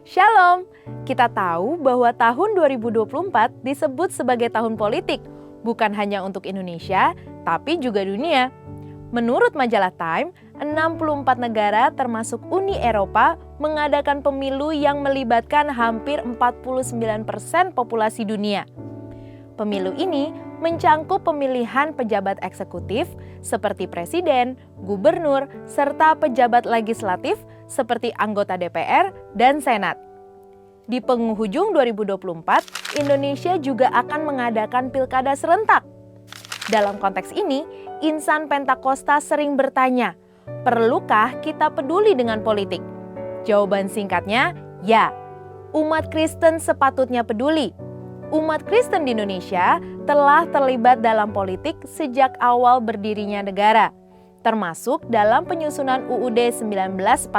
Shalom, kita tahu bahwa tahun 2024 disebut sebagai tahun politik, bukan hanya untuk Indonesia, tapi juga dunia. Menurut majalah Time, 64 negara termasuk Uni Eropa mengadakan pemilu yang melibatkan hampir 49% populasi dunia. Pemilu ini mencangkup pemilihan pejabat eksekutif seperti presiden, gubernur, serta pejabat legislatif seperti anggota DPR dan Senat. Di penghujung 2024, Indonesia juga akan mengadakan pilkada serentak. Dalam konteks ini, insan Pentakosta sering bertanya, perlukah kita peduli dengan politik? Jawaban singkatnya, ya. Umat Kristen sepatutnya peduli. Umat Kristen di Indonesia telah terlibat dalam politik sejak awal berdirinya negara, termasuk dalam penyusunan UUD 1945.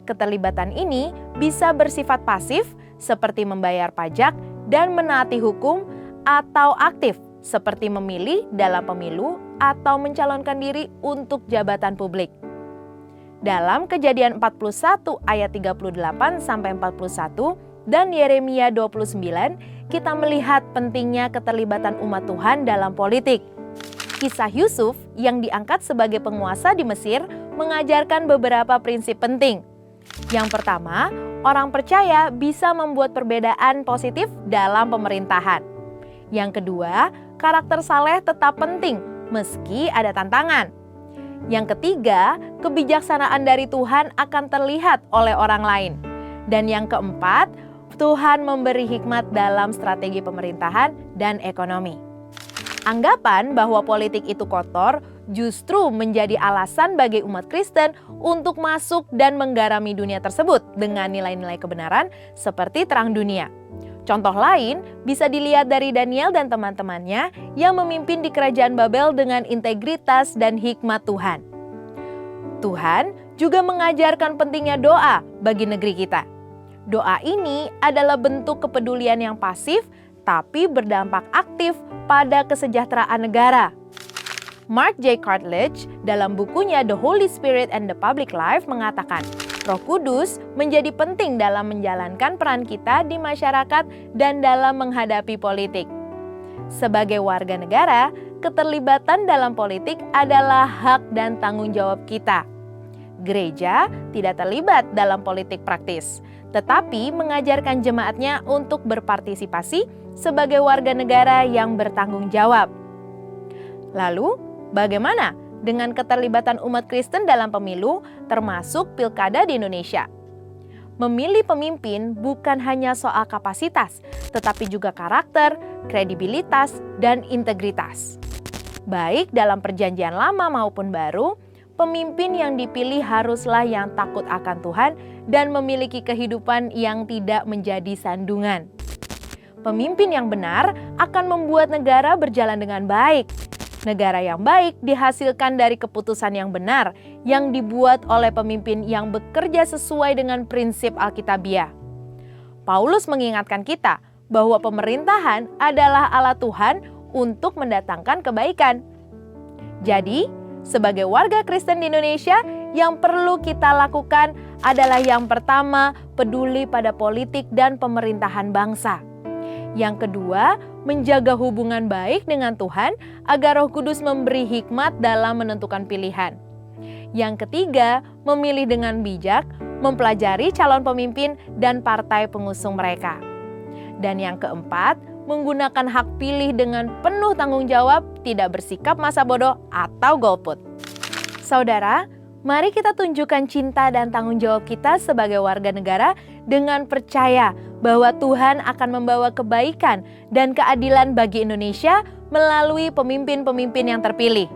Keterlibatan ini bisa bersifat pasif seperti membayar pajak dan menaati hukum, atau aktif seperti memilih dalam pemilu atau mencalonkan diri untuk jabatan publik. Dalam Kejadian 41 ayat 38-41 dan Yeremia 29, kita melihat pentingnya keterlibatan umat Tuhan dalam politik. Kisah Yusuf yang diangkat sebagai penguasa di Mesir mengajarkan beberapa prinsip penting. Yang pertama, orang percaya bisa membuat perbedaan positif dalam pemerintahan. Yang kedua, karakter saleh tetap penting meski ada tantangan. Yang ketiga, kebijaksanaan dari Tuhan akan terlihat oleh orang lain. Dan yang keempat, Tuhan memberi hikmat dalam strategi pemerintahan dan ekonomi. Anggapan bahwa politik itu kotor justru menjadi alasan bagi umat Kristen untuk masuk dan menggarami dunia tersebut dengan nilai-nilai kebenaran seperti terang dunia. Contoh lain bisa dilihat dari Daniel dan teman-temannya yang memimpin di kerajaan Babel dengan integritas dan hikmat Tuhan. Tuhan juga mengajarkan pentingnya doa bagi negeri kita. Doa ini adalah bentuk kepedulian yang pasif tapi berdampak aktif pada kesejahteraan negara. Mark J. Cartledge dalam bukunya The Holy Spirit and the Public Life mengatakan, Roh Kudus menjadi penting dalam menjalankan peran kita di masyarakat dan dalam menghadapi politik. Sebagai warga negara, keterlibatan dalam politik adalah hak dan tanggung jawab kita. Gereja tidak terlibat dalam politik praktis, tetapi mengajarkan jemaatnya untuk berpartisipasi sebagai warga negara yang bertanggung jawab. Lalu, bagaimana dengan keterlibatan umat Kristen dalam pemilu, termasuk pilkada di Indonesia? Memilih pemimpin bukan hanya soal kapasitas, tetapi juga karakter, kredibilitas, dan integritas. Baik dalam perjanjian lama maupun baru, pemimpin yang dipilih haruslah yang takut akan Tuhan dan memiliki kehidupan yang tidak menjadi sandungan. Pemimpin yang benar akan membuat negara berjalan dengan baik. Negara yang baik dihasilkan dari keputusan yang benar yang dibuat oleh pemimpin yang bekerja sesuai dengan prinsip Alkitabiah. Paulus mengingatkan kita bahwa pemerintahan adalah alat Tuhan untuk mendatangkan kebaikan. Jadi, sebagai warga Kristen di Indonesia, yang perlu kita lakukan adalah yang pertama, peduli pada politik dan pemerintahan bangsa. Yang kedua, menjaga hubungan baik dengan Tuhan agar Roh Kudus memberi hikmat dalam menentukan pilihan. Yang ketiga, memilih dengan bijak, mempelajari calon pemimpin dan partai pengusung mereka. Dan yang keempat, menggunakan hak pilih dengan penuh tanggung jawab, tidak bersikap masa bodoh atau golput. Saudara, mari kita tunjukkan cinta dan tanggung jawab kita sebagai warga negara dengan percaya bahwa Tuhan akan membawa kebaikan dan keadilan bagi Indonesia melalui pemimpin-pemimpin yang terpilih.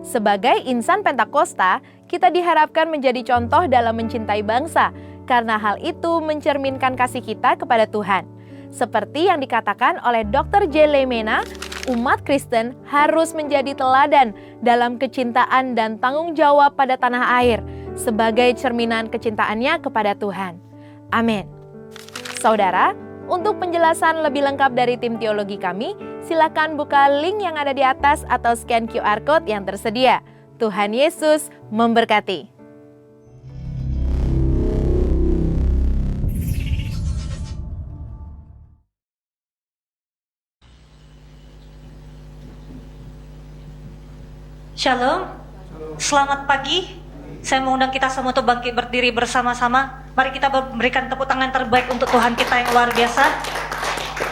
Sebagai insan Pentakosta, kita diharapkan menjadi contoh dalam mencintai bangsa, karena hal itu mencerminkan kasih kita kepada Tuhan. Seperti yang dikatakan oleh Dr. J. Lemena, umat Kristen harus menjadi teladan dalam kecintaan dan tanggung jawab pada tanah air sebagai cerminan kecintaannya kepada Tuhan. Amin. Saudara, untuk penjelasan lebih lengkap dari tim teologi kami, silakan buka link yang ada di atas atau scan QR Code yang tersedia. Tuhan Yesus memberkati. Shalom, selamat pagi. Saya mengundang kita semua untuk bangkit berdiri bersama-sama. Mari kita memberikan tepuk tangan terbaik untuk Tuhan kita yang luar biasa.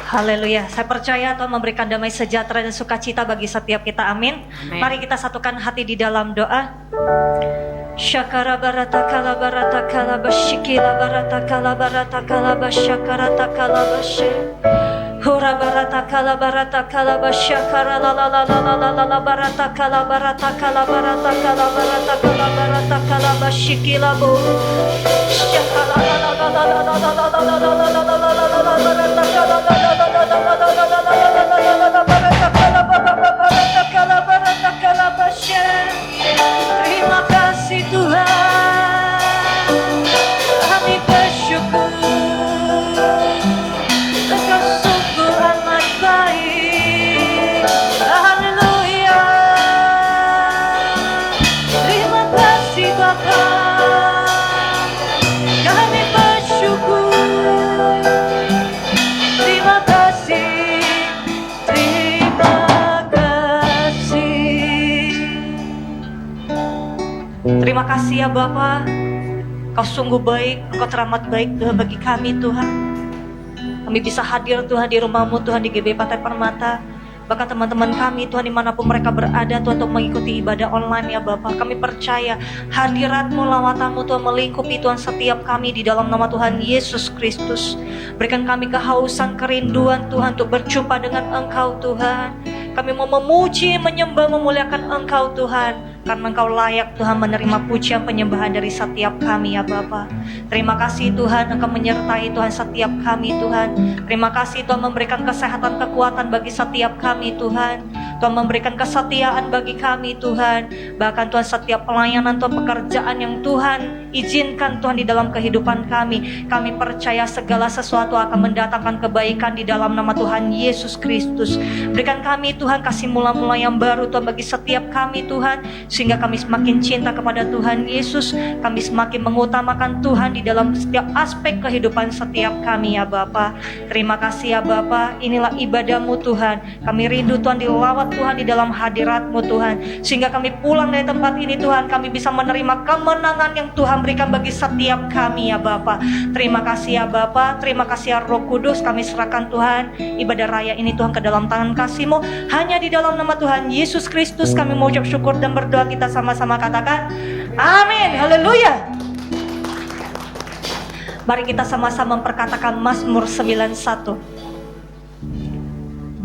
Haleluya. Saya percaya Tuhan memberikan damai sejahtera dan sukacita bagi setiap kita. Amin. Mari kita satukan hati di dalam doa. Syakara barata kala barata kala bashikila barata kala barata kala basyakarata kala bashe. Hura barata kala basyakara la la la la la la la la barata kala barata kala barata kala barata kala barata kala bashikila bu. Syakara la la la la la la la la la la la la la la barata kala la la la la la la la la la la barata kala barata kala barata kala bashe. Terima kasih Tuhan, kami bersyukur. Engkau sungguh amat baik. Haleluya. Terima kasih Bapa, kami bersyukur. Terima kasih, terima kasih. Terima kasih ya Bapa, Kau sungguh baik, Engkau teramat baik bagi kami Tuhan. Kami bisa hadir Tuhan di rumah-Mu Tuhan di GBI Pantai Permata. Bahkan teman-teman kami Tuhan dimanapun mereka berada Tuhan untuk mengikuti ibadah online ya Bapak. Kami percaya hadirat-Mu, lawatan-Mu Tuhan melingkupi Tuhan setiap kami di dalam nama Tuhan Yesus Kristus. Berikan kami kehausan, kerinduan Tuhan untuk berjumpa dengan Engkau Tuhan. Kami mau memuji, menyembah, memuliakan Engkau Tuhan. Karena Engkau layak Tuhan menerima pujian penyembahan dari setiap kami ya Bapa. Terima kasih Tuhan Engkau menyertai Tuhan setiap kami Tuhan. Terima kasih Tuhan memberikan kesehatan, kekuatan bagi setiap kami Tuhan. Tuhan memberikan kesetiaan bagi kami Tuhan. Bahkan Tuhan setiap pelayanan Tuhan, pekerjaan yang Tuhan izinkan Tuhan di dalam kehidupan kami. Kami percaya segala sesuatu akan mendatangkan kebaikan di dalam nama Tuhan Yesus Kristus. Berikan kami Tuhan kasih mula-mula yang baru Tuhan bagi setiap kami Tuhan. Sehingga kami semakin cinta kepada Tuhan Yesus. Kami semakin mengutamakan Tuhan di dalam setiap aspek kehidupan setiap kami ya Bapa. Terima kasih ya Bapa. Inilah ibadah-Mu Tuhan. Kami rindu Tuhan dilawat Tuhan di dalam hadirat-Mu Tuhan. Sehingga kami pulang dari tempat ini Tuhan, kami bisa menerima kemenangan yang Tuhan berikan bagi setiap kami ya Bapa. Terima kasih ya Bapa. Terima kasih ya Roh Kudus. Kami serahkan Tuhan ibadah raya ini Tuhan ke dalam tangan kasih-Mu. Hanya di dalam nama Tuhan Yesus Kristus kami mengucap syukur dan berdoa. Kita sama-sama katakan amin. Haleluya. Mari kita sama-sama memperkatakan Mazmur 91.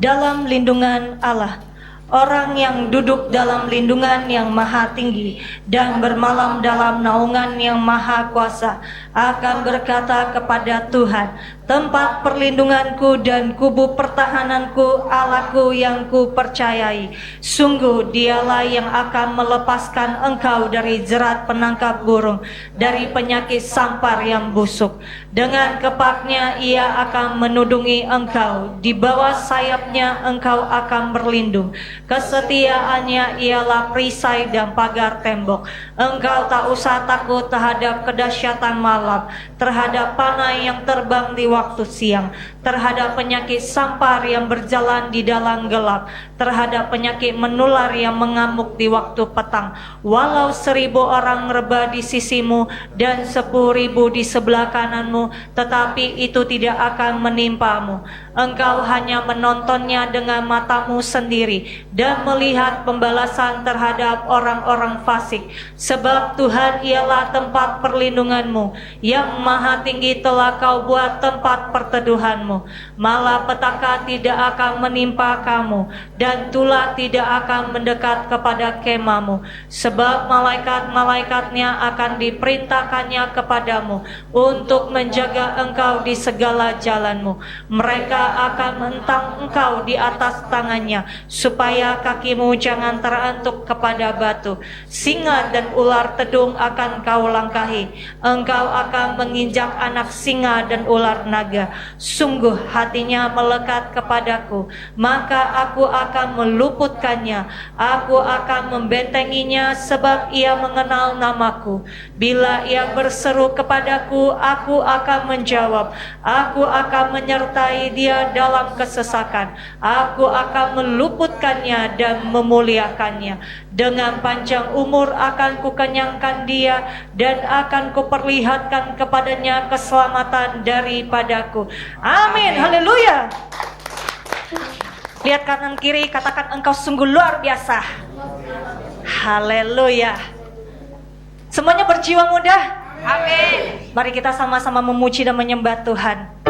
Dalam lindungan Allah, orang yang duduk dalam lindungan yang maha tinggi dan bermalam dalam naungan yang maha kuasa akan berkata kepada Tuhan, tempat perlindunganku dan kubu pertahananku, Allahku yang ku percayai. Sungguh dialah yang akan melepaskan engkau dari jerat penangkap burung, dari penyakit sampar yang busuk. Dengan kepaknya ia akan menudungi engkau, di bawah sayapnya engkau akan berlindung. Kesetiaannya ialah perisai dan pagar tembok. Engkau tak usah takut terhadap kedahsyatan malam, terhadap panah yang terbang di waktu siang, terhadap penyakit sampar yang berjalan di dalam gelap, terhadap penyakit menular yang mengamuk di waktu petang. Walau 1000 orang rebah di sisimu dan 10.000 di sebelah kananmu, tetapi itu tidak akan menimpamu. Engkau hanya menontonnya dengan matamu sendiri dan melihat pembalasan terhadap orang-orang fasik. Sebab Tuhan ialah tempat perlindunganmu, yang maha tinggi telah kau buat tempat perteduhanmu. Malapetaka tidak akan menimpa kamu, dan tulah tidak akan mendekat kepada kemahmu. Sebab malaikat-malaikatnya akan diperintahkannya kepadamu untuk menjaga engkau di segala jalanmu. Mereka akan mentang engkau di atas tangannya, supaya kakimu jangan terantuk kepada batu. Singa dan ular tedung akan kau langkahi. Engkau akan menginjak anak singa dan ular naga. Sungguh hatinya melekat kepadaku, maka aku akan akan meluputkannya. Aku akan membentenginya sebab ia mengenal namaku. Bila ia berseru kepadaku, aku akan menjawab. Aku akan menyertai dia dalam kesesakan. Aku akan meluputkannya dan memuliakannya. Dengan panjang umur akan kukenyangkan dia dan akan kuperlihatkan kepadanya keselamatan daripadaku. Amin. Haleluya. Lihat kanan kiri, katakan engkau sungguh luar biasa. Haleluya. Semuanya berjiwa muda. Amin. Mari kita sama-sama memuji dan menyembah Tuhan.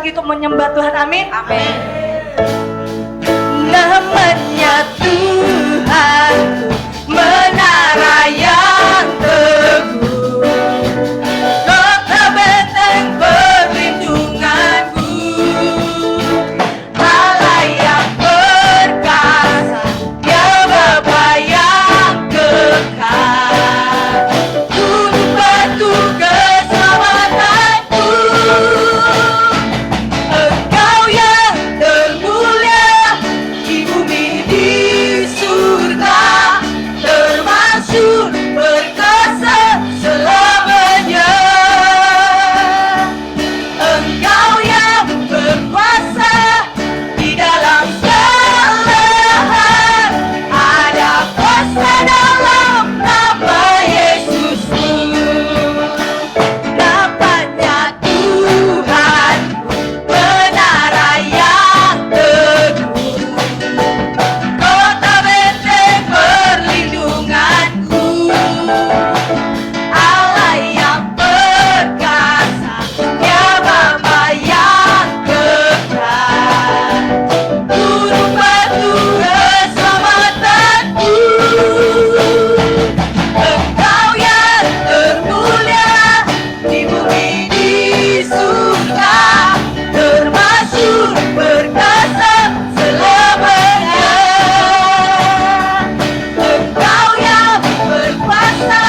lagi untuk menyembah Tuhan. Amin. Amin. namanya Tuhanku, menara yang teguh, kota benteng perlindunganku, Allah yang perkasa, Dia Bapa yang kekal, gunung batu keselamatanku, Engkau yang termulia di bumi di surga, termasyhur perkasa selamanya. Engkau yang berkuasa di dalam segala hal, ada kuasa dalam nama Yesusku. Namanya Tuhan, menara yang teguh, kota benteng perlindunganku, Allah yang perkasa, Dia Bapa yang kekal, gunung batu keselamatanku, Engkau yang termulia di bumi di surga, termasyhur perkasa selamanya. Engkau yang berkuasa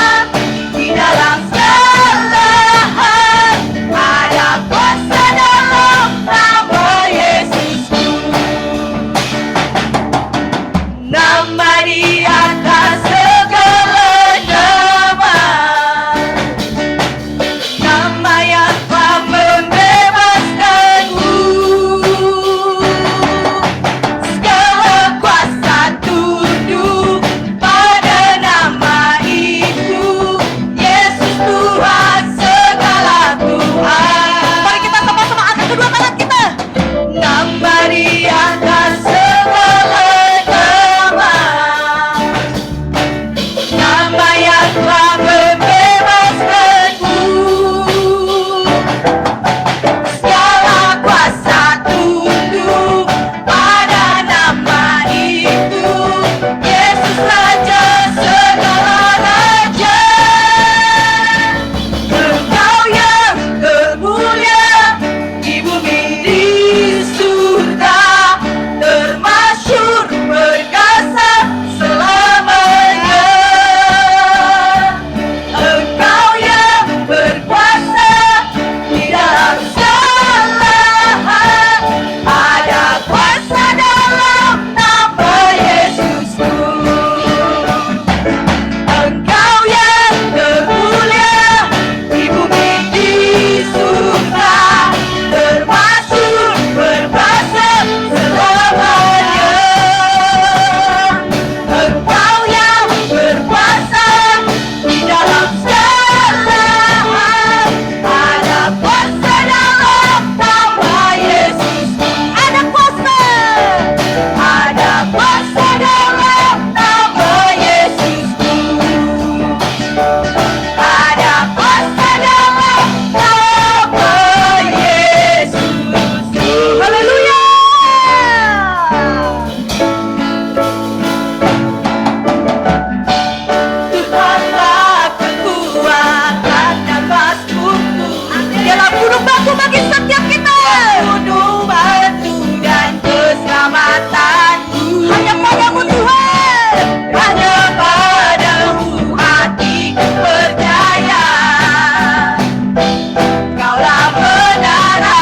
di dalam segala hal, ada kuasa dalam nama Yesusku. Nama di atas segala nama, nama yang telah membebaskanku. Segala kuasa tunduk pada nama itu, Yesus Tuhan, segala Tuhan. Mari kita sama-sama angkat kedua tangan kita. Nama di atas segala nama, nama yang telah membebaskanku. Segala kuasa tunduk pada nama itu, Yesus Raja segala raja. Engkau yang termulia di bumi di surga, termasyhur perkasa selamanya. Engkau yang berkuasa di dalam segala hal, ada kuasa dalam nama Yesusku. Engkau yang termulia di bumi di surga, termasyhur perkasa selamanya. Engkau yang berkuasa di dalam segala hal, ada kuasa dalam nama Yesus. Ada kuasa dalam nama Yesusku. Ada kuasa dalam nama Yesusku. Haleluya. Tuhanlah kekuatan dan masjidku, Dialah gunung batu bagi setiap kita. Gunung batu dan keselamatanku, hanya padamu Tuhan, hanya padamu hatiku percaya. Kaulah menara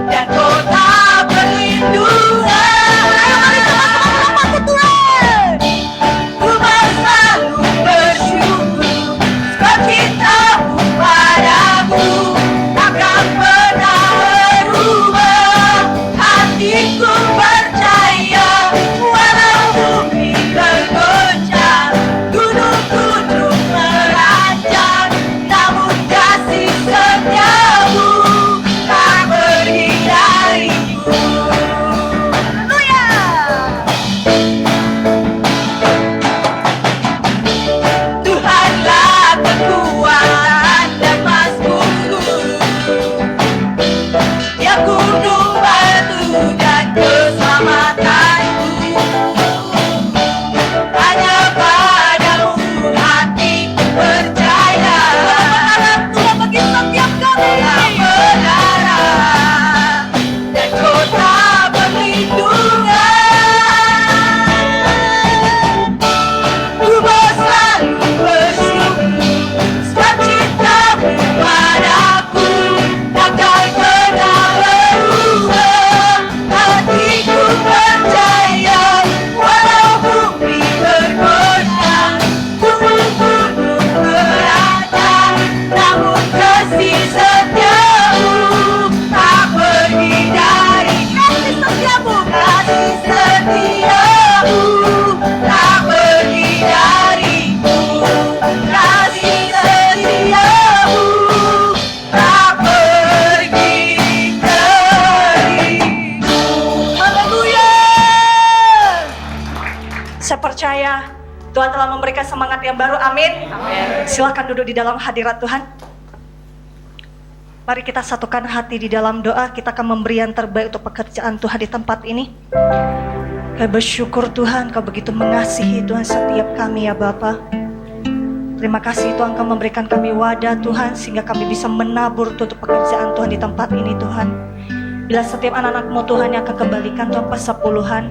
dan kota perlindungan. Ayo mari sama-sama menyembahku Tuhan. Ku selalu bersyukur sebab cintamu padaku takkan pernah yang baru, amin. Silakan duduk di dalam hadirat Tuhan. Mari kita satukan hati di dalam doa. Kita akan memberi yang terbaik untuk pekerjaan Tuhan di tempat ini. Kami bersyukur Tuhan, Kau begitu mengasihi Tuhan setiap kami ya Bapa. Terima kasih Tuhan, Kau memberikan kami wadah Tuhan, sehingga kami bisa menabur untuk pekerjaan Tuhan di tempat ini Tuhan. Bila setiap anak-anak-Mu Tuhan yang akan kembalikan Tuhan persepuluhan,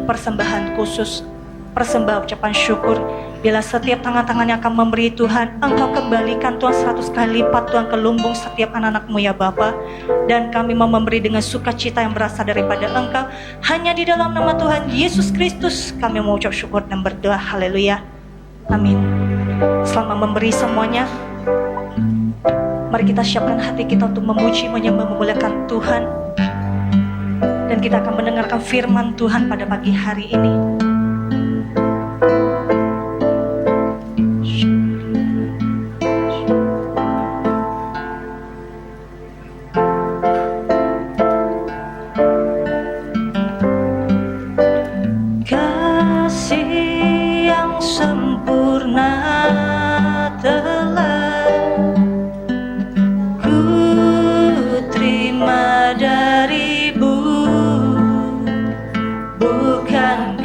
persembahan khusus, persembahan ucapan syukur. Bila setiap tangan-tangan yang akan memberi Tuhan, Engkau kembalikan Tuhan 100 kali lipat Tuhan ke lumbung setiap anak-anak-Mu ya Bapa. Dan kami mau memberi dengan sukacita yang berasal daripada Engkau. Hanya di dalam nama Tuhan Yesus Kristus kami mau ucap syukur dan berdoa. Haleluya. Amin. Selamat memberi semuanya. Mari kita siapkan hati kita untuk memuji, menyembah, memuliakan Tuhan. Dan kita akan mendengarkan firman Tuhan pada pagi hari ini. Kasih yang sempurna telah ku terima darimu, bukan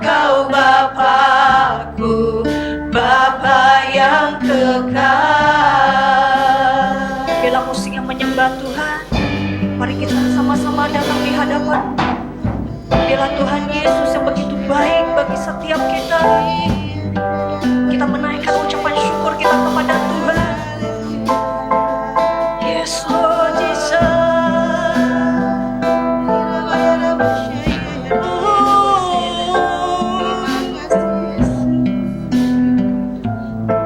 Kau Bapakku, Bapa yang kekal. Bila musik yang menyembah Tuhan, mari kita sama-sama datang di hadapan. Bila Tuhan Yesus yang begitu baik bagi setiap kita, kita menaikkan ucapan syukur kita kepada Tuhan. Yes Lord Jesus.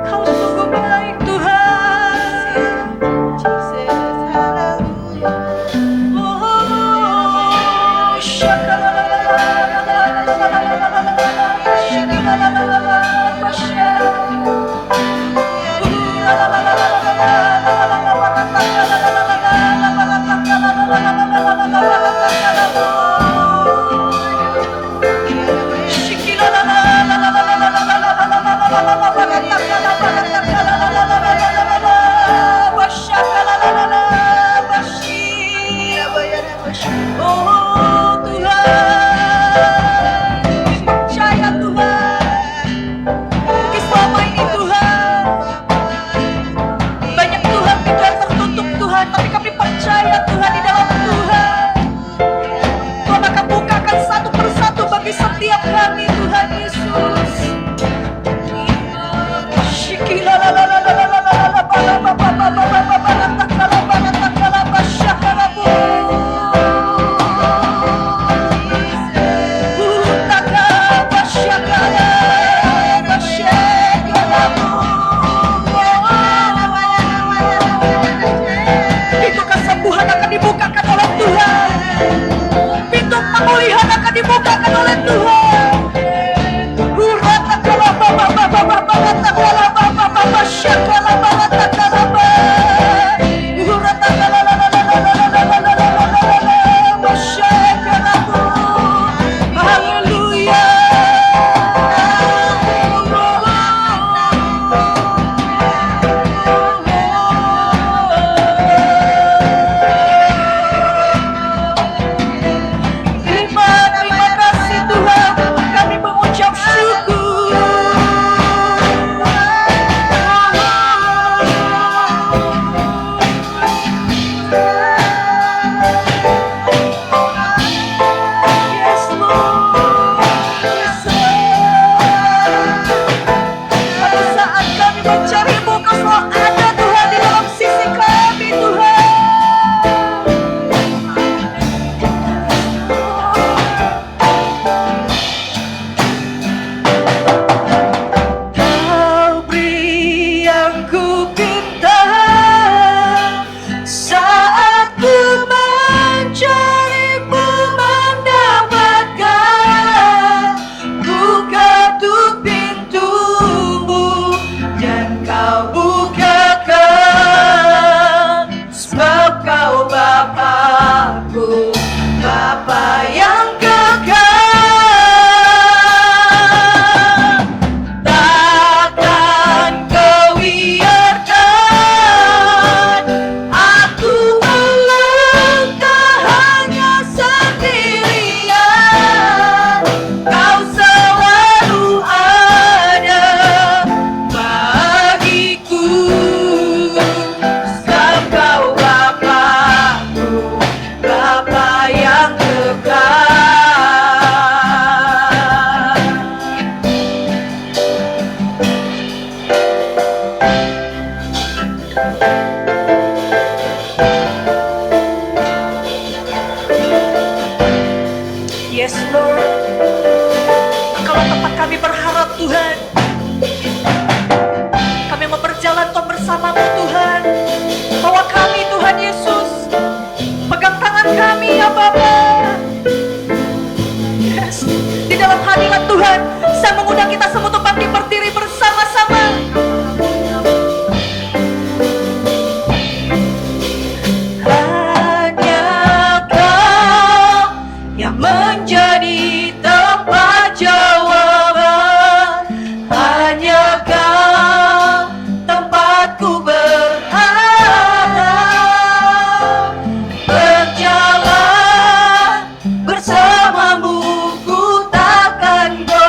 Kau sungguh baik Tuhan. Oh Tuhan, percaya Tuhan, mungkin selama ini Tuhan banyak Tuhan pintu yang tertutup Tuhan, tapi kami percaya Tuhan di dalam Tuhan Tuhan akan bukakan satu persatu bagi setiap kami Tuhan Yesus. Pintu kesembuhan akan dibukakan oleh Tuhan. Pintu pemulihan akan dibukakan oleh Tuhan. Terima kasih Tuhan, kami mengucap syukur. Yes Lord, yes Lord. Pada saat kami mencari-Mu, Kau selalu ada Tuhan di dalam sisi kami Tuhan. Kau beri yang ku pinta saat ku mencari-Mu mendapatkan. Buka tuh pintu-Mu dan Kau bukakan, sebab Kau Bapakku, Bapa yang kekal. Takkan Kau biarkan aku melangkah hanya sendirian. Kau selalu ada bagiku, sebab Kau Bapakku, Bapa yang kekal. Yes Lord, Engkaulah tempat kami berharap Tuhan. Kami mau berjalan Tuhan bersama-Mu Tuhan. Bawa kami Tuhan Yesus, pegang tangan kami ya Bapa. Yes, di dalam hadirat Tuhan, saya mengundang kita semua untuk bangkit berdiri bersama-sama. Hanya Kau yang menjadi tempat jawaban. Hanya Kau tempatku berharap. Berjalan bersama-Mu ku takkan goyah.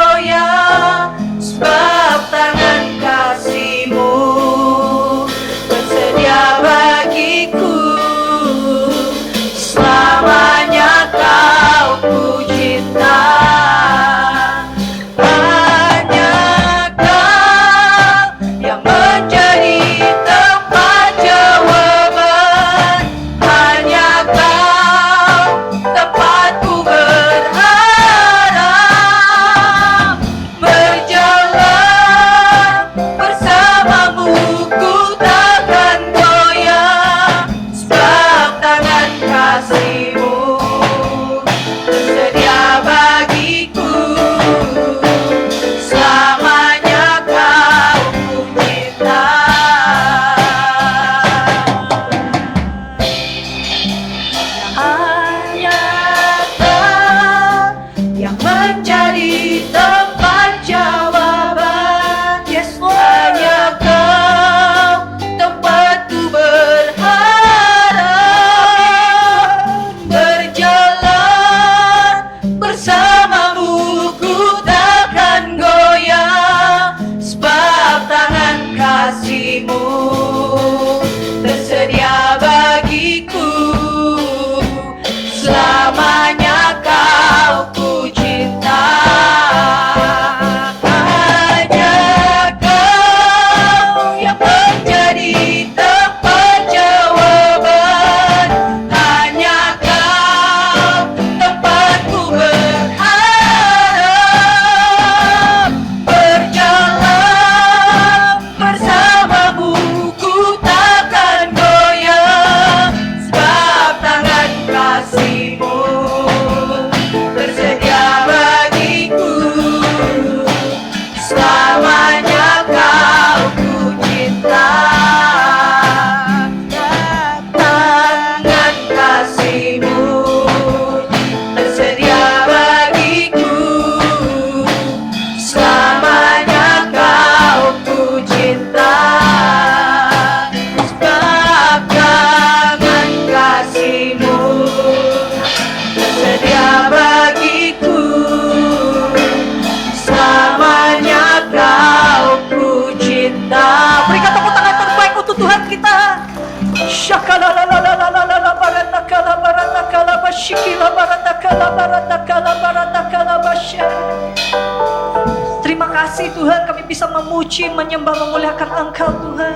Terima kasih Tuhan, kami bisa memuji, menyembah, memuliakan Engkau Tuhan.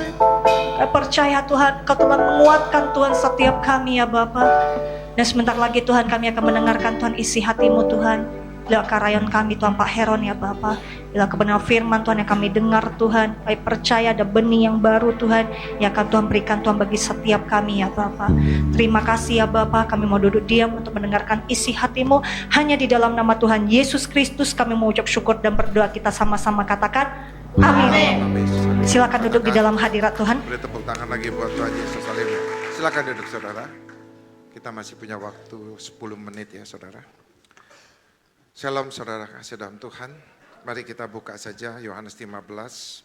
Kami percaya Tuhan, Kau telah menguatkan Tuhan setiap kami ya Bapa. Dan sebentar lagi Tuhan kami akan mendengarkan Tuhan isi hati-Mu Tuhan. Bila karayan kami Tuhan Pak Heron ya Bapa. Bila kebenaran firman Tuhan yang kami dengar Tuhan. Kami percaya ada benih yang baru Tuhan. Yang akan Tuhan berikan Tuhan bagi setiap kami ya Bapa. Terima kasih ya Bapa. Kami mau duduk diam untuk mendengarkan isi hati-Mu. Hanya di dalam nama Tuhan Yesus Kristus kami mau ucap syukur dan berdoa, kita sama-sama katakan amin. Silakan duduk di dalam hadirat Tuhan. Beri tepuk tangan lagi buat Tuhan Yesus. Haleluya. Silakan duduk saudara. Kita masih punya waktu 10 menit ya saudara. Shalom saudara kasih dalam Tuhan. Mari kita buka saja Yohanes 15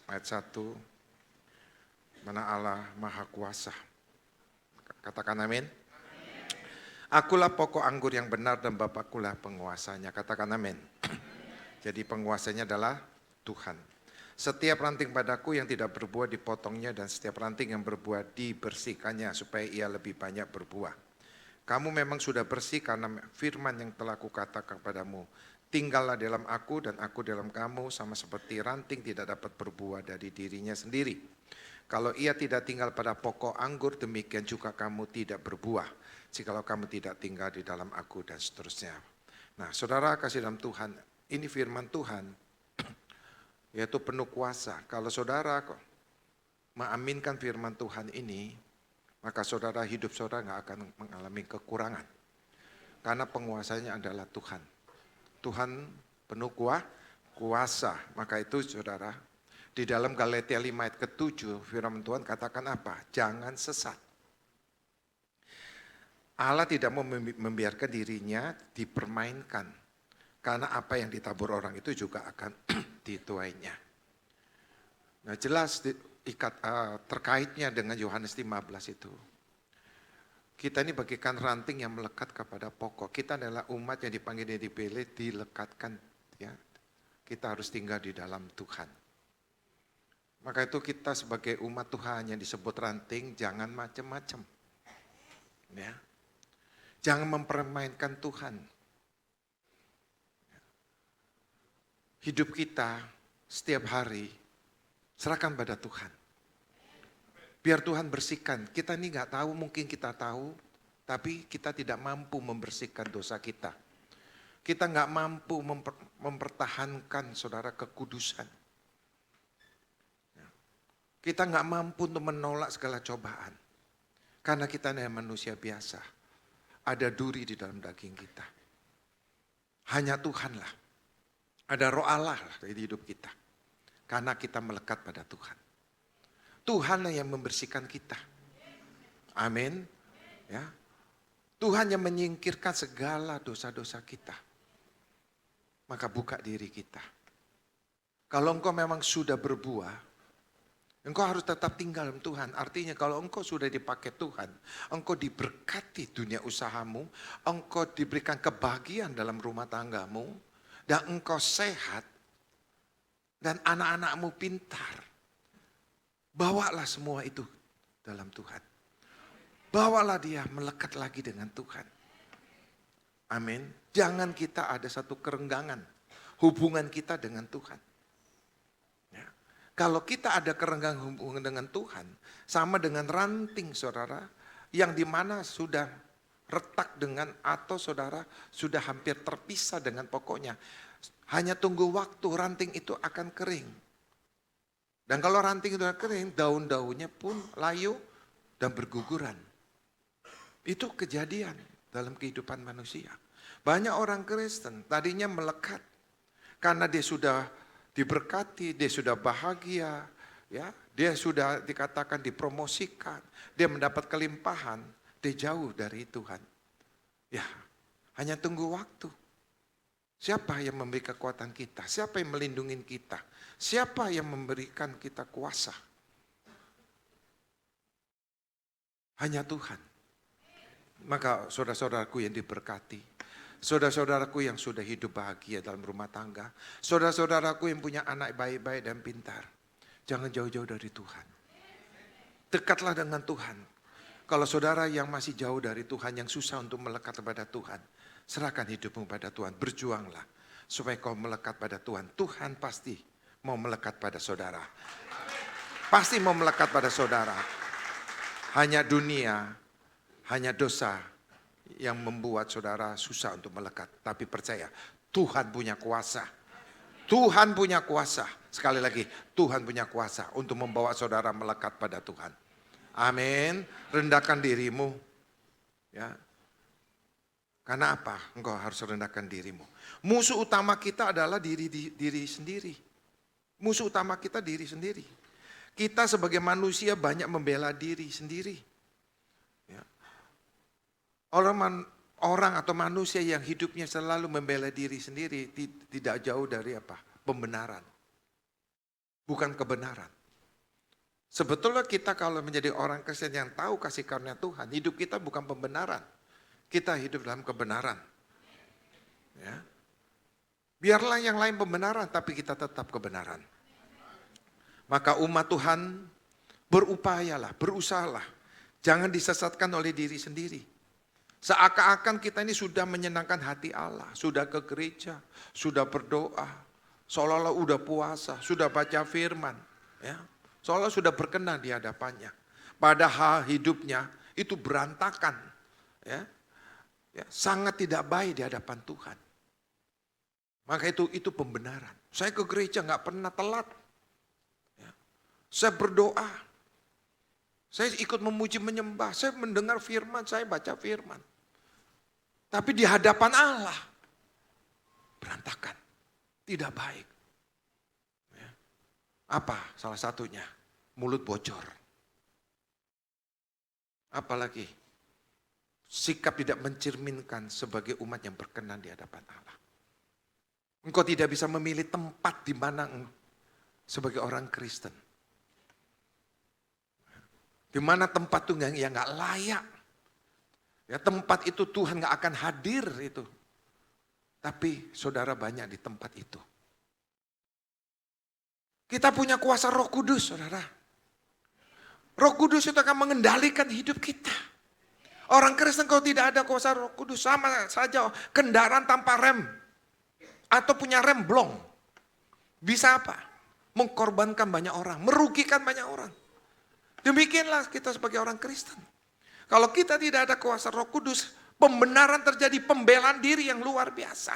ayat 1. Mana Allah Maha Kuasa. Katakan amin. Akulah pokok anggur yang benar dan Bapakkulah penguasanya. Katakan amin. Jadi penguasanya adalah Tuhan. Setiap ranting padaku yang tidak berbuah dipotongnya, dan setiap ranting yang berbuah dibersihkannya supaya ia lebih banyak berbuah. Kamu memang sudah bersih karena firman yang telah kukatakan kepadamu. Tinggallah dalam aku dan aku dalam kamu, sama seperti ranting tidak dapat berbuah dari dirinya sendiri. Kalau ia tidak tinggal pada pokok anggur, demikian juga kamu tidak berbuah. Jikalau kamu tidak tinggal di dalam aku, dan seterusnya. Nah saudara kasih dalam Tuhan, ini firman Tuhan, yaitu penuh kuasa. Kalau saudara mengaminkan firman Tuhan ini, maka saudara, hidup saudara nggak akan mengalami kekurangan. Karena penguasanya adalah Tuhan. Tuhan penuh kuasa. Maka itu saudara, di dalam Galatia 5 ayat ke-7, firman Tuhan katakan apa? Jangan sesat. Allah tidak mau membiarkan dirinya dipermainkan. Karena apa yang ditabur orang itu juga akan dituainya. Nah jelas terkaitnya dengan Yohanes 15 itu. Kita ini bagaikan ranting yang melekat kepada pokok. Kita adalah umat yang dipanggil dan dipilih, dilekatkan. Ya. Kita harus tinggal di dalam Tuhan. Maka itu kita sebagai umat Tuhan yang disebut ranting, jangan macam-macam. Ya. Jangan mempermainkan Tuhan. Hidup kita setiap hari serahkan pada Tuhan. Biar Tuhan bersihkan. Kita ini nggak tahu, mungkin kita tahu, tapi kita tidak mampu membersihkan dosa kita. Kita nggak mampu mempertahankan saudara kekudusan. Kita nggak mampu untuk menolak segala cobaan. Karena kita adalah manusia biasa. Ada duri di dalam daging kita. Hanya Tuhanlah. Ada roh Allah di hidup kita. Karena kita melekat pada Tuhan. Tuhanlah yang membersihkan kita. Amin. Ya. Tuhan yang menyingkirkan segala dosa-dosa kita. Maka buka diri kita. Kalau engkau memang sudah berbuah, engkau harus tetap tinggal dalam Tuhan. Artinya kalau engkau sudah dipakai Tuhan, engkau diberkati dunia usahamu, engkau diberikan kebahagiaan dalam rumah tanggamu, dan engkau sehat, dan anak-anakmu pintar. Bawalah semua itu dalam Tuhan. Bawalah dia melekat lagi dengan Tuhan. Amin. Jangan kita ada satu kerenggangan hubungan kita dengan Tuhan. Ya. Kalau kita ada kerenggangan hubungan dengan Tuhan, sama dengan ranting saudara, yang dimana sudah retak dengan atau saudara sudah hampir terpisah dengan pokoknya. Hanya tunggu waktu ranting itu akan kering. Dan kalau ranting itu kering, daun-daunnya pun layu dan berguguran. Itu kejadian dalam kehidupan manusia. Banyak orang Kristen tadinya melekat. Karena dia sudah diberkati, dia sudah bahagia. Ya, dia sudah dikatakan dipromosikan. Dia mendapat kelimpahan, dia jauh dari Tuhan. Ya, hanya tunggu waktu. Siapa yang memberi kekuatan kita? Siapa yang melindungi kita? Siapa yang memberikan kita kuasa? Hanya Tuhan. Maka saudara-saudaraku yang diberkati, saudara-saudaraku yang sudah hidup bahagia dalam rumah tangga, saudara-saudaraku yang punya anak baik-baik dan pintar, jangan jauh-jauh dari Tuhan. Dekatlah dengan Tuhan. Kalau saudara yang masih jauh dari Tuhan, yang susah untuk melekat kepada Tuhan, serahkan hidupmu pada Tuhan, berjuanglah supaya kau melekat pada Tuhan. Tuhan pasti mau melekat pada saudara. Pasti mau melekat pada saudara. Hanya dunia, hanya dosa yang membuat saudara susah untuk melekat. Tapi percaya, Tuhan punya kuasa. Tuhan punya kuasa. Sekali lagi, Tuhan punya kuasa untuk membawa saudara melekat pada Tuhan. Amin. Rendahkan dirimu. Ya. Karena apa? Engkau harus rendahkan dirimu. Musuh utama kita adalah diri sendiri. Musuh utama kita diri sendiri. Kita sebagai manusia banyak membela diri sendiri. Ya. Orang atau manusia yang hidupnya selalu membela diri sendiri tidak jauh dari apa? Pembenaran. Bukan kebenaran. Sebetulnya kita kalau menjadi orang Kristen yang tahu kasih karunia Tuhan, hidup kita bukan pembenaran. Kita hidup dalam kebenaran. Ya. Biarlah yang lain pembenaran, tapi kita tetap kebenaran. Maka umat Tuhan berupayalah, berusahalah. Jangan disesatkan oleh diri sendiri. Seakan-akan kita ini sudah menyenangkan hati Allah. Sudah ke gereja, sudah berdoa. Seolah-olah udah puasa, sudah baca firman. Ya. Seolah sudah berkenan di hadapannya. Padahal hidupnya itu berantakan. Ya. Ya, sangat tidak baik di hadapan Tuhan. Maka itu pembenaran. Saya ke gereja gak pernah telat. Ya. Saya berdoa. Saya ikut memuji menyembah. Saya mendengar firman, saya baca firman. Tapi di hadapan Allah berantakan. Tidak baik. Apa salah satunya? Mulut bocor. Apalagi sikap tidak mencerminkan sebagai umat yang berkenan di hadapan Allah. Engkau tidak bisa memilih tempat di mana sebagai orang Kristen. Di mana tempat itu yang gak layak. Ya, tempat itu Tuhan gak akan hadir itu. Tapi saudara banyak di tempat itu. Kita punya kuasa Roh Kudus, saudara. Roh Kudus itu akan mengendalikan hidup kita. Orang Kristen kalau tidak ada kuasa Roh Kudus, sama saja kendaraan tanpa rem. Atau punya rem blong. Bisa apa? Mengkorbankan banyak orang, merugikan banyak orang. Demikianlah kita sebagai orang Kristen. Kalau kita tidak ada kuasa Roh Kudus, pembenaran terjadi, pembelaan diri yang luar biasa.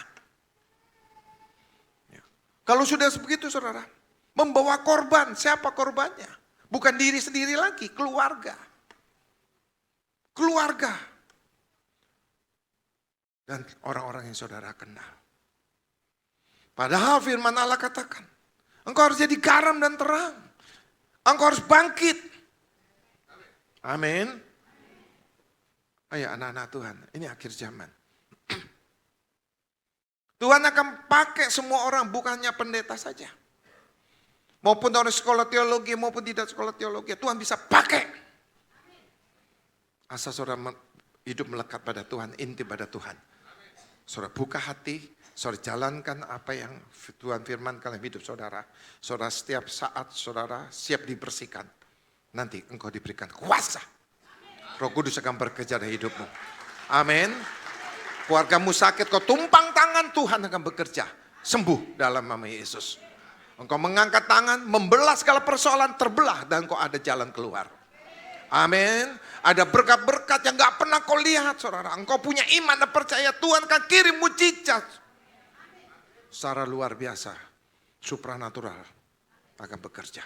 Ya. Kalau sudah begitu, saudara, membawa korban, siapa korbannya? Bukan diri sendiri lagi, keluarga. Keluarga. Dan orang-orang yang saudara kenal. Padahal firman Allah katakan, engkau harus jadi garam dan terang. Engkau harus bangkit. Amin. Ayo anak-anak Tuhan, ini akhir zaman. Tuhan akan pakai semua orang, bukannya pendeta saja. Maupun orang sekolah teologi, maupun tidak sekolah teologi, Tuhan bisa pakai. Asal saudara hidup melekat pada Tuhan, inti pada Tuhan. Saudara buka hati, saudara jalankan apa yang Tuhan firmankan dalam hidup saudara. Saudara setiap saat saudara siap dibersihkan. Nanti engkau diberikan kuasa. Roh Kudus akan bekerja dalam hidupmu. Amin. Keluargamu sakit, kau tumpang tangan, Tuhan akan bekerja. Sembuh dalam nama Yesus. Engkau mengangkat tangan, membelah segala persoalan, terbelah dan kau ada jalan keluar. Amin. Ada berkat-berkat yang gak pernah kau lihat, saudara. Engkau punya iman dan percaya Tuhan akan kirim mujizat. Secara luar biasa, supranatural akan bekerja.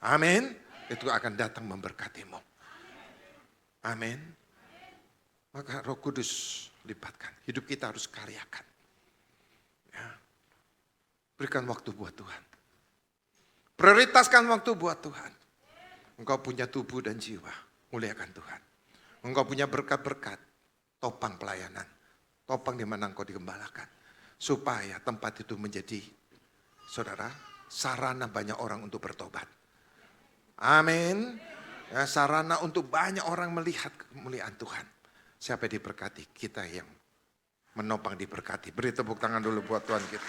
Amin. Itu akan datang memberkatimu. Amin. Maka Roh Kudus libatkan. Hidup kita harus karyakan. Ya. Berikan waktu buat Tuhan. Prioritaskan waktu buat Tuhan. Engkau punya tubuh dan jiwa. Muliakan Tuhan. Engkau punya berkat-berkat. Topang pelayanan. Topang di mana engkau digembalakan. Supaya tempat itu menjadi, saudara, sarana banyak orang untuk bertobat. Amin. Ya, sarana untuk banyak orang melihat kemuliaan Tuhan. Siapa yang diberkati? Kita yang menopang diberkati. Beri tepuk tangan dulu buat Tuhan kita.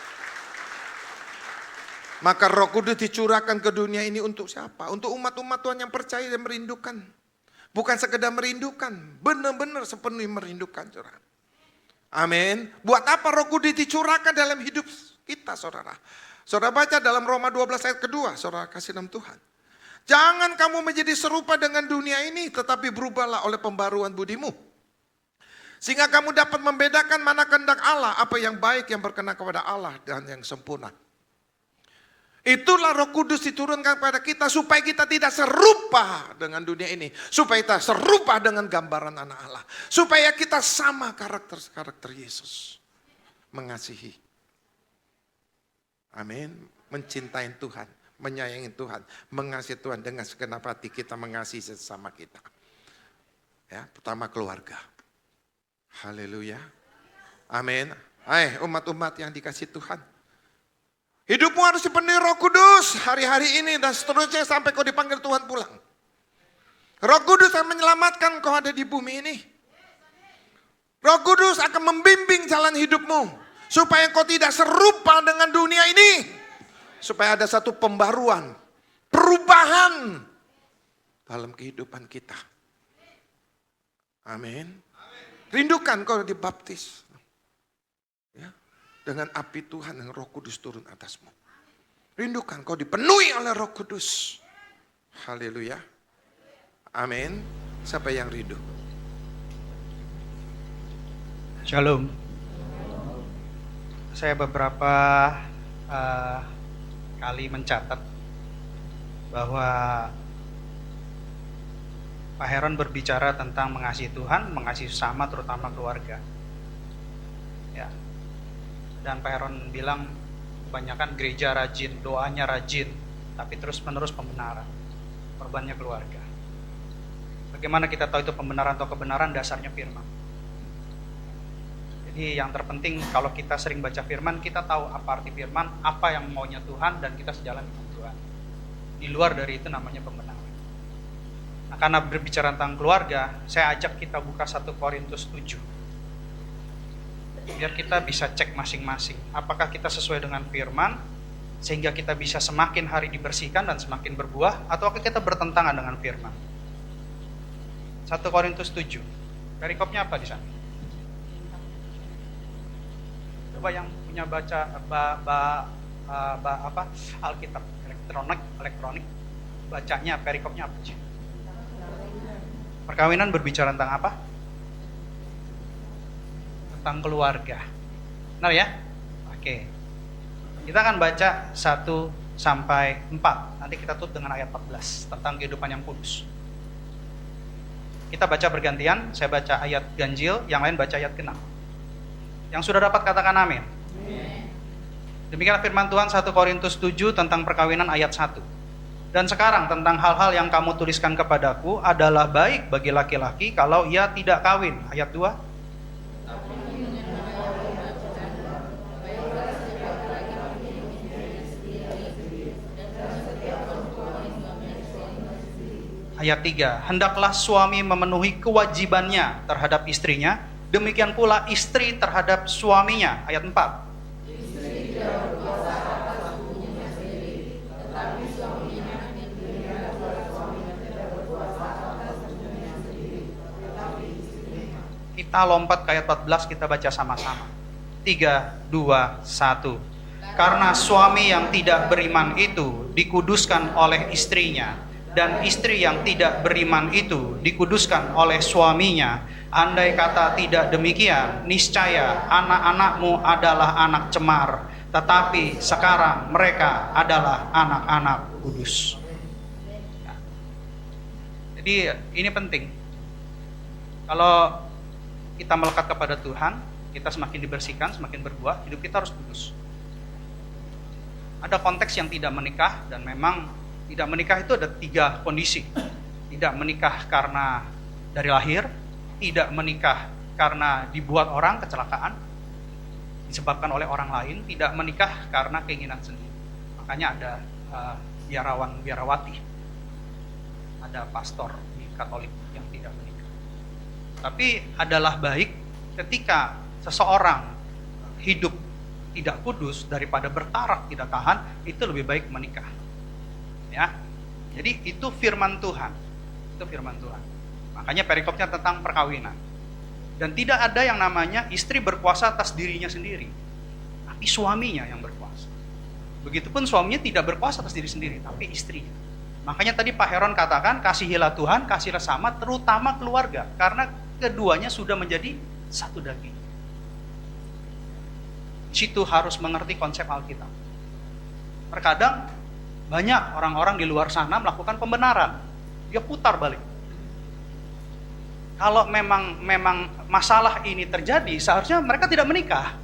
Maka Roh Kudus dicurahkan ke dunia ini untuk siapa? Untuk umat-umat Tuhan yang percaya dan merindukan. Bukan sekedar merindukan, benar-benar sepenuhnya merindukan, saudara. Amin. Buat apa Roh Kudus dicurahkan dalam hidup kita, saudara? Saudara baca dalam Roma 12 ayat kedua, saudara kasih dalam Tuhan. Jangan kamu menjadi serupa dengan dunia ini, tetapi berubahlah oleh pembaruan budimu. Sehingga kamu dapat membedakan mana kehendak Allah, apa yang baik, yang berkenan kepada Allah, dan yang sempurna. Itulah Roh Kudus diturunkan kepada kita supaya kita tidak serupa dengan dunia ini. Supaya kita serupa dengan gambaran anak Allah. Supaya kita sama karakter Yesus. Mengasihi. Amin. Mencintai Tuhan. Menyayangi Tuhan. Mengasihi Tuhan dengan segenap hati kita mengasihi sesama kita. Ya, pertama keluarga. Haleluya. Amin. Hai umat-umat yang dikasih Tuhan. Hidupmu harus dipenuhi Roh Kudus hari-hari ini dan seterusnya sampai kau dipanggil Tuhan pulang. Roh Kudus akan menyelamatkan kau ada di bumi ini. Roh Kudus akan membimbing jalan hidupmu supaya kau tidak serupa dengan dunia ini. Supaya ada satu pembaruan, perubahan dalam kehidupan kita. Amin. Rindukan kau dibaptis. Ya, dengan api Tuhan yang Roh Kudus turun atasmu. Rindukan kau dipenuhi oleh Roh Kudus. Haleluya. Amin. Siapa yang rindu? Shalom. Saya beberapa kali mencatat bahwa Pak Heron berbicara tentang mengasihi Tuhan, mengasihi sesama, terutama keluarga. Ya. Dan Pak Heron bilang kebanyakan gereja rajin, doanya rajin, tapi terus-menerus pembenaran. Korbannya keluarga. Bagaimana kita tahu itu pembenaran atau kebenaran? Dasarnya firman. Jadi yang terpenting kalau kita sering baca firman, kita tahu apa arti firman, apa yang maunya Tuhan, dan kita sejalan dengan Tuhan. Di luar dari itu namanya pembenaran. Nah, karena berbicara tentang keluarga, saya ajak kita buka 1 Korintus 7. Biar kita bisa cek masing-masing. Apakah kita sesuai dengan firman, sehingga kita bisa semakin hari dibersihkan dan semakin berbuah, atau kita bertentangan dengan firman. 1 Korintus 7. Perikopnya apa di sana? Coba yang punya baca Alkitab elektronik, bacanya perikopnya apa sih? Perkawinan berbicara tentang apa? Tentang keluarga. Benar ya? Oke. Kita akan baca 1 sampai 4. Nanti kita tutup dengan ayat 14 tentang kehidupan yang kudus. Kita baca bergantian, saya baca ayat ganjil, yang lain baca ayat genap. Yang sudah dapat katakan amin. Demikianlah firman Tuhan 1 Korintus 7 tentang perkawinan ayat 1. Dan sekarang tentang hal-hal yang kamu tuliskan kepadaku adalah baik bagi laki-laki kalau ia tidak kawin. Ayat 2. Ayat 3. Hendaklah suami memenuhi kewajibannya terhadap istrinya, demikian pula istri terhadap suaminya. Ayat 4. Kita lompat ke ayat 14, kita baca sama-sama. 3, 2, 1. Karena suami yang tidak beriman itu dikuduskan oleh istrinya, dan istri yang tidak beriman itu dikuduskan oleh suaminya. Andai kata tidak demikian, niscaya anak-anakmu adalah anak cemar, tetapi sekarang mereka adalah anak-anak kudus. Jadi ini penting. Kalau kita melekat kepada Tuhan, kita semakin dibersihkan, semakin berbuah, hidup kita harus kudus. Ada konteks yang tidak menikah, dan memang tidak menikah itu ada 3 kondisi. Tidak menikah karena dari lahir, tidak menikah karena dibuat orang kecelakaan, disebabkan oleh orang lain, tidak menikah karena keinginan sendiri. Makanya ada biarawan, biarawati, ada pastor di Katolik yang tidak menikah. Tapi adalah baik ketika seseorang hidup tidak kudus daripada bertarak tidak tahan, itu lebih baik menikah. Ya. Jadi itu firman Tuhan. Itu firman Tuhan. Makanya perikopnya tentang perkawinan. Dan tidak ada yang namanya istri berkuasa atas dirinya sendiri, tapi suaminya yang berkuasa. Begitupun suaminya tidak berkuasa atas diri sendiri, tapi istrinya. Makanya tadi Pak Heron katakan, kasihilah Tuhan, kasihilah sama, terutama keluarga. Karena keduanya sudah menjadi satu daging. Di situ harus mengerti konsep Alkitab. Terkadang banyak orang-orang di luar sana melakukan pembenaran. Dia putar balik. Kalau memang masalah ini terjadi, seharusnya mereka tidak menikah.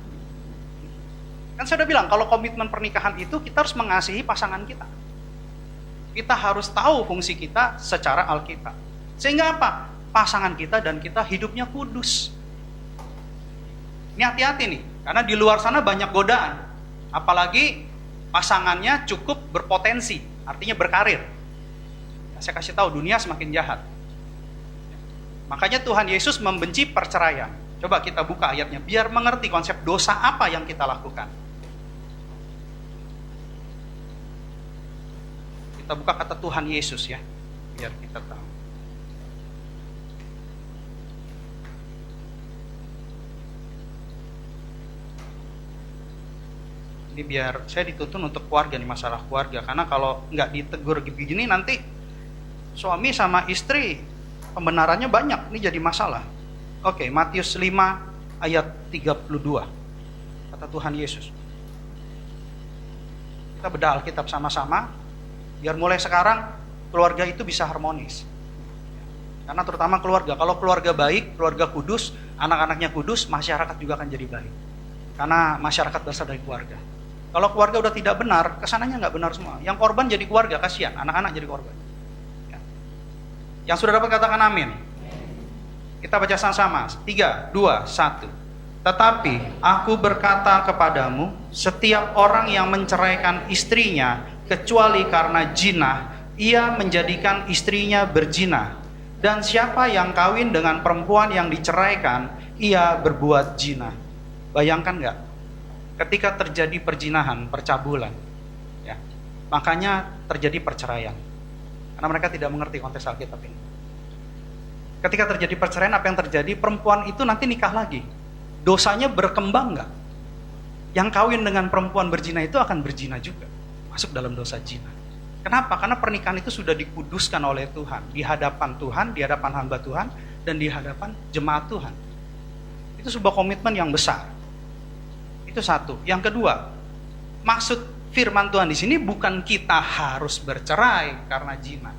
Kan saya udah bilang, kalau komitmen pernikahan itu kita harus mengasihi pasangan kita. Kita harus tahu fungsi kita secara Alkitab. Sehingga apa? Pasangan kita dan kita hidupnya kudus. Ini hati-hati nih, karena di luar sana banyak godaan. Apalagi pasangannya cukup berpotensi, artinya berkarir. Saya kasih tahu, dunia semakin jahat. Makanya Tuhan Yesus membenci perceraian. Coba kita buka ayatnya, biar mengerti konsep dosa apa yang kita lakukan. Kita buka kata Tuhan Yesus ya, biar kita tahu. Ini biar saya dituntun untuk keluarga nih, masalah keluarga. Karena kalau nggak ditegur begini nanti suami sama istri pembenarannya banyak, ini jadi masalah. Oke, Matius 5 ayat 32. Kata Tuhan Yesus. Kita bedah Alkitab sama-sama, biar mulai sekarang keluarga itu bisa harmonis. Karena terutama keluarga, kalau keluarga baik, keluarga kudus, anak-anaknya kudus, masyarakat juga akan jadi baik. Karena masyarakat berasal dari keluarga. Kalau keluarga udah tidak benar, kesananya nggak benar semua. Yang korban jadi keluarga, kasihan, anak-anak jadi korban. Yang sudah dapat katakan amin. Kita baca sama-sama. 3, 2, 1. Tetapi aku berkata kepadamu, setiap orang yang menceraikan istrinya kecuali karena zina, ia menjadikan istrinya berzina. Dan siapa yang kawin dengan perempuan yang diceraikan, ia berbuat zina. Bayangkan nggak? Ketika terjadi perzinahan, percabulan, ya, makanya terjadi perceraian. Karena mereka tidak mengerti konteks Alkitab ini. Ketika terjadi perceraian, apa yang terjadi? Perempuan itu nanti nikah lagi. Dosanya berkembang nggak? Yang kawin dengan perempuan berzina itu akan berzina juga. Masuk dalam dosa zina. Kenapa? Karena pernikahan itu sudah dikuduskan oleh Tuhan. Di hadapan Tuhan, di hadapan hamba Tuhan, dan di hadapan jemaat Tuhan. Itu sebuah komitmen yang besar. Itu satu. Yang kedua, maksud firman Tuhan di sini bukan kita harus bercerai karena zina.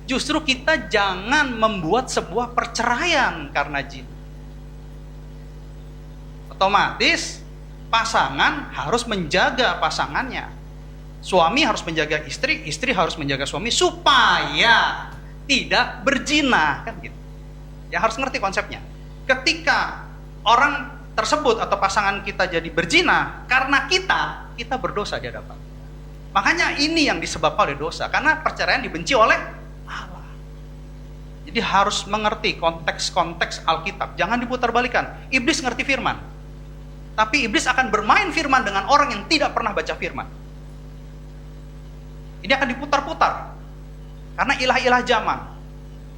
Justru kita jangan membuat sebuah perceraian karena zina. Otomatis pasangan harus menjaga pasangannya. Suami harus menjaga istri, istri harus menjaga suami supaya tidak berzina, kan gitu. Ya harus ngerti konsepnya. Ketika orang tersebut atau pasangan kita jadi berzina karena kita berdosa di hadapan. Makanya ini yang disebabkan oleh dosa, karena perceraian dibenci oleh Allah. Jadi harus mengerti konteks-konteks Alkitab, jangan diputar-balikan. Iblis ngerti firman, tapi iblis akan bermain firman dengan orang yang tidak pernah baca firman. Ini akan diputar-putar karena ilah-ilah zaman,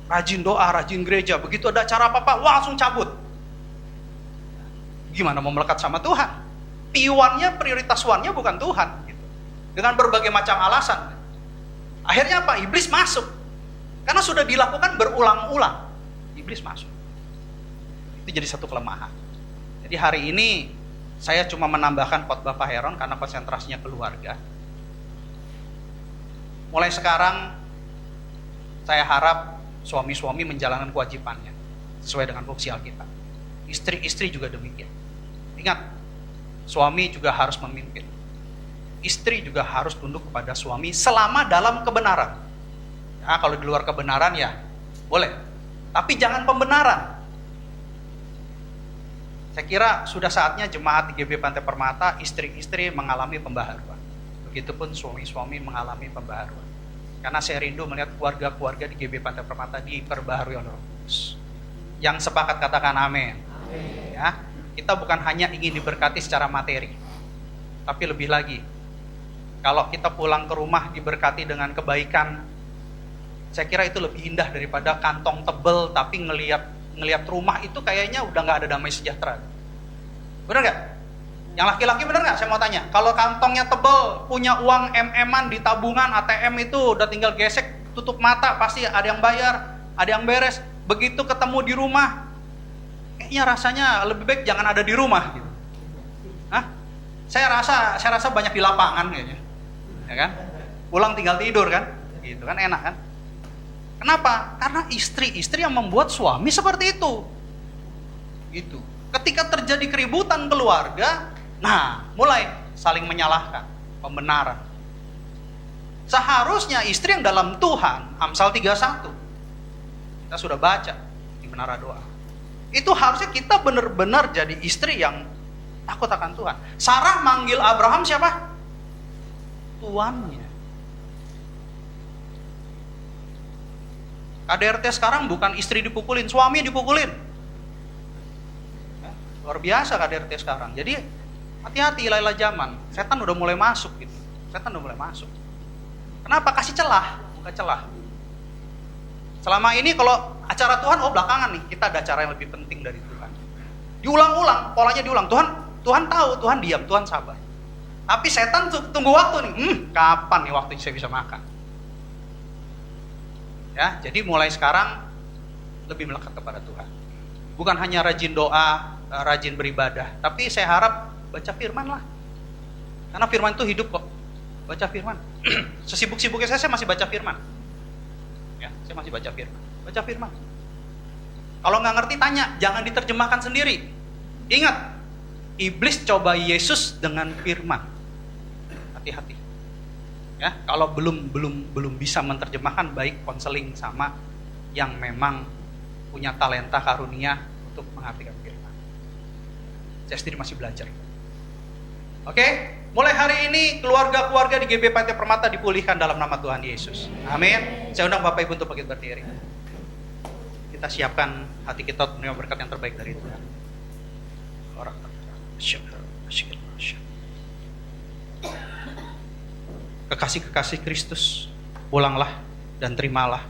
rajin doa, rajin gereja, begitu ada acara apa-apa, wah langsung cabut. Gimana mau melekat sama Tuhan? Piwannya, prioritas wannya bukan Tuhan gitu. Dengan berbagai macam alasan. Akhirnya apa? Iblis masuk. Karena sudah dilakukan berulang-ulang. Iblis masuk. Itu jadi satu kelemahan. Jadi hari ini saya cuma menambahkan khotbah Pak Heron karena konsentrasinya keluarga. Mulai sekarang saya harap suami-suami menjalankan kewajibannya sesuai dengan fungsi Alkitab. Istri-istri juga demikian. Ingat, suami juga harus memimpin. Istri juga harus tunduk kepada suami selama dalam kebenaran. Ya, kalau di luar kebenaran ya boleh. Tapi jangan pembenaran. Saya kira sudah saatnya jemaat di GB Pantai Permata, istri-istri mengalami pembaharuan. Begitupun suami-suami mengalami pembaharuan. Karena saya rindu melihat keluarga-keluarga di GB Pantai Permata diperbaharui oleh Roh Kudus. Yang sepakat katakan amin. Ya, kita bukan hanya ingin diberkati secara materi, tapi lebih lagi, kalau kita pulang ke rumah diberkati dengan kebaikan Saya kira itu lebih indah daripada kantong tebel tapi ngelihat rumah itu kayaknya udah nggak ada damai sejahtera. Bener nggak? Yang laki-laki bener nggak? Saya mau tanya. Kalau kantongnya tebel, punya uang MM-an di tabungan ATM itu udah tinggal gesek, tutup mata, pasti ada yang bayar, ada yang beres. Begitu ketemu di rumah, kayaknya rasanya lebih baik jangan ada di rumah. Gitu. Hah? Saya rasa banyak di lapangan kayaknya, ya kan? Pulang tinggal tidur kan, gitu kan enak kan? Kenapa? Karena istri yang membuat suami seperti itu. Gitu. Ketika terjadi keributan keluarga, nah mulai saling menyalahkan, pembenaran. Seharusnya istri yang dalam Tuhan, Amsal 31, kita sudah baca di menara doa. Itu harusnya kita benar-benar jadi istri yang takut akan Tuhan. Sarah manggil Abraham siapa? Tuannya. KDRT sekarang bukan istri dipukulin, suami dipukulin. Luar biasa KDRT sekarang. Jadi hati-hati Laila zaman. Setan udah mulai masuk gitu. Setan udah mulai masuk. Kenapa? Kasih celah, buka celah. Selama ini kalau acara Tuhan, belakangan nih kita ada acara yang lebih penting dari Tuhan. Diulang-ulang, polanya diulang. Tuhan tahu, Tuhan diam, Tuhan sabar. Tapi setan tunggu waktu nih. Kapan nih waktu saya bisa makan? Ya, jadi mulai sekarang lebih melekat kepada Tuhan. Bukan hanya rajin doa, rajin beribadah, tapi saya harap baca firman lah. Karena firman itu hidup kok. Baca firman. Sesibuk-sibuknya saya masih baca firman. Ya, saya masih baca firman. Baca firman. Kalau nggak ngerti tanya, jangan diterjemahkan sendiri. Ingat, iblis coba Yesus dengan firman. Hati-hati. Ya, kalau belum bisa menerjemahkan, baik konseling sama yang memang punya talenta karunia untuk mengartikan firman. Saya sendiri masih belajar. Oke, mulai hari ini keluarga-keluarga di GB Pantai Permata dipulihkan dalam nama Tuhan Yesus. Amin. Saya undang Bapak Ibu untuk bangkit berdiri. Kita siapkan hati kita untuk menerima berkat yang terbaik dari Tuhan. Orang kekasih-kekasih Kristus, pulanglah dan terimalah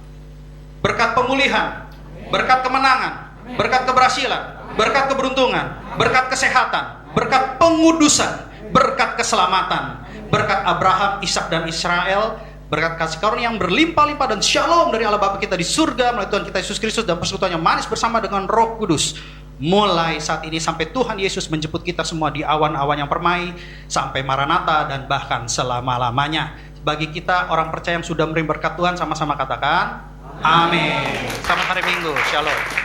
berkat pemulihan, berkat kemenangan, berkat keberhasilan, berkat keberuntungan, berkat kesehatan, berkat pengudusan, berkat keselamatan, berkat Abraham, Ishak dan Israel, berkat kasih karunia yang berlimpah-limpah dan shalom dari Allah Bapa kita di surga melalui Tuhan kita Yesus Kristus dan persekutuan yang manis bersama dengan Roh Kudus. Mulai saat ini sampai Tuhan Yesus menjemput kita semua di awan-awan yang permai, sampai Maranatha dan bahkan selama-lamanya. Bagi kita orang percaya yang sudah menerima berkat Tuhan, sama-sama katakan amin. Selamat hari Minggu, shalom.